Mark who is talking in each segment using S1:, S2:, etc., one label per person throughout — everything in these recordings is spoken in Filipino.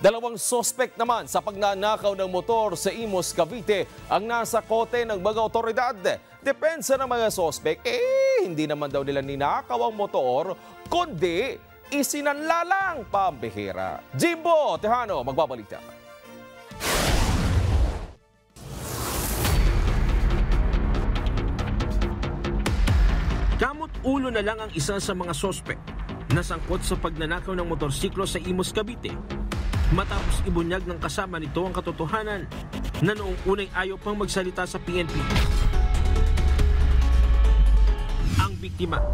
S1: Dalawang sospek naman sa pagnanakaw ng motor sa Imus, Cavite ang nasa kote ng mga otoridad. Depensa ng mga sospek, hindi naman daw nila ninakaw ang motor, kundi isinanlalang pambihira. Jimbo Tejano, magbabalita.
S2: Kamot ulo na lang ang isa sa mga sospek na sangkot sa pagnanakaw ng motorsiklo sa Imus, Cavite. Matapos ibunyag ng kasama nito ang katotohanan na noong unay ayaw pang magsalita sa PNP. Ang biktima,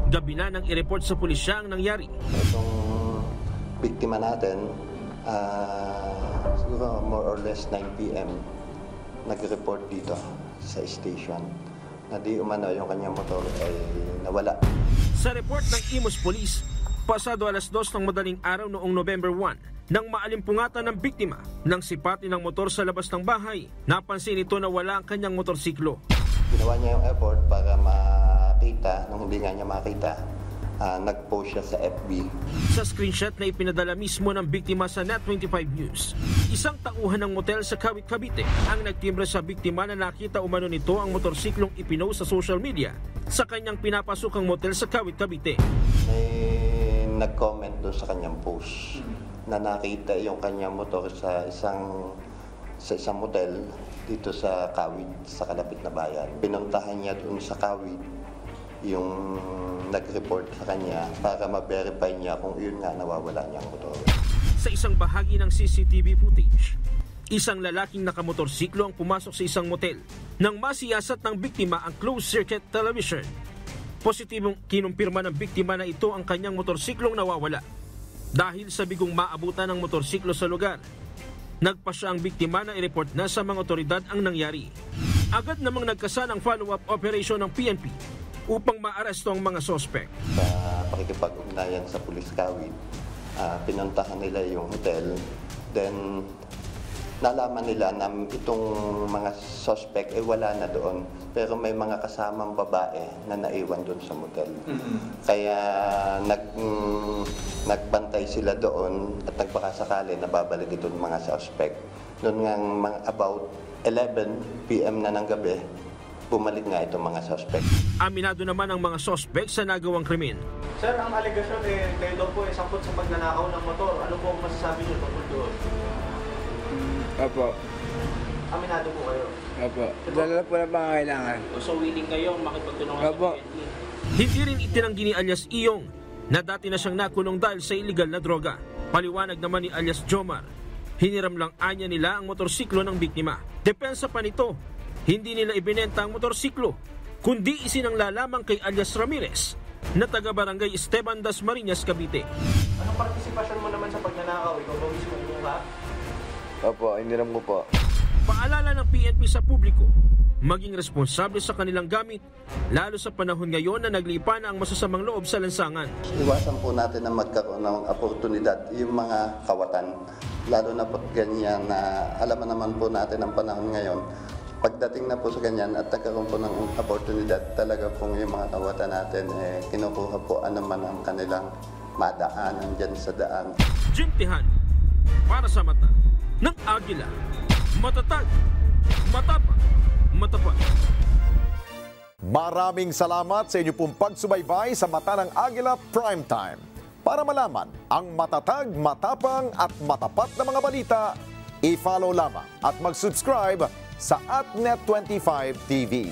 S2: gabi na nang i-report sa pulisya ang nangyari.
S3: Itong biktima natin, siguro more or less 9 p.m. nag-report dito sa station na di umano yung kanyang motor ay nawala.
S2: Sa report ng Imus Police, pasado alas 2 ng madaling araw noong November 1, nang maalimpungatan ng biktima ng sipati ng motor sa labas ng bahay, napansin ito na wala ang kanyang motorsiklo.
S3: Ginawa niya yung effort para makita, nung hindi nga niya makita, nag-post siya sa FB.
S2: Sa screenshot na ipinadala mismo ng biktima sa Net25 News, isang tauhan ng motel sa Kawit, Cavite ang nagtimbre sa biktima na nakita umano nito ang motorsiklong ipinost sa social media sa kanyang pinapasukang motel sa Kawit, Cavite.
S3: May nag-comment doon sa kanyang post na nakita yung kanyang motor sa isang motel dito sa Kawit, sa kalapit na bayan. Pinuntahan niya doon sa Kawit yung nag-report sa kanya para ma-verify niya kung yun nga nawawala niyang motor.
S2: Sa isang bahagi ng CCTV footage, isang lalaking nakamotorsiklo ang pumasok sa isang motel nang masiyasat ng biktima ang closed-circuit television. Positibong kinumpirma ng biktima na ito ang kanyang motorsiklong nawawala. Dahil sa bigong maabutan ng motorsiklo sa lugar, nagpasya ang biktima na i-report na sa mga otoridad ang nangyari. Agad namang nagkasa ng follow-up operation ng PNP upang maaresto ang mga sospek.
S3: Sa pakikipag-ugnayan sa Pulis Kawit, pinuntahan nila yung hotel. Then, nalaman nila na itong mga suspect ay wala na doon. Pero may mga kasamang babae na naiwan doon sa motel. Kaya nagbantay sila doon at nagpakasakali na babalik itong mga suspect. Noon nga about 11 p.m. na ng gabi, bumalik nga itong mga suspect.
S2: Aminado naman ang mga suspect sa nagawang krimen.
S4: Sir, ang alegasyon kayo daw po sangkot sa pagnanakaw ng motor. Ano po ang masasabi niyo tungkol doon?
S5: Opo.
S4: Aminado po kayo?
S5: Opo. Dala po na pangangailangan.
S4: So willing kayo makipagtulungan
S5: Opo.
S4: sa PNP?
S2: Hindi rin itinanggi ni alias Iyong na dati na siyang nakulong dahil sa illegal na droga. Paliwanag naman ni alias Jomar, hiniram lang anya nila ang motorsiklo ng biktima. Depensa pa nito, hindi nila ibinenta ang motorsiklo, kundi isinangla lamang kay alias Ramirez na taga-barangay Esteban Dasmariñas, Cavite.
S4: Anong partisipasyon mo naman sa pagnanakaw? Ikaw ba mismo ka?
S5: Opo, hiniram ko po.
S2: Paalala ng PNP sa publiko, maging responsable sa kanilang gamit, lalo sa panahon ngayon na naglipa na ang masasamang loob sa lansangan.
S3: Iwasan po natin na magkaroon ng oportunidad yung mga kawatan. Lalo na po ganyan na alaman naman po natin ang panahon ngayon. Pagdating na po sa ganyan at nagkaroon po ng oportunidad, talaga pong yung mga kawatan natin, kinukuha po anuman ang kanilang madaanan dyan sa daan.
S2: Jim Tejano, para sa mata ng Agila. Matatag, matapang, matapat.
S6: Maraming salamat sa inyo pong pagsubaybay sa Mata ng Agila Primetime. Para malaman ang matatag, matapang at matapat na mga balita, i-follow lamang at mag-subscribe sa @Net25 TV.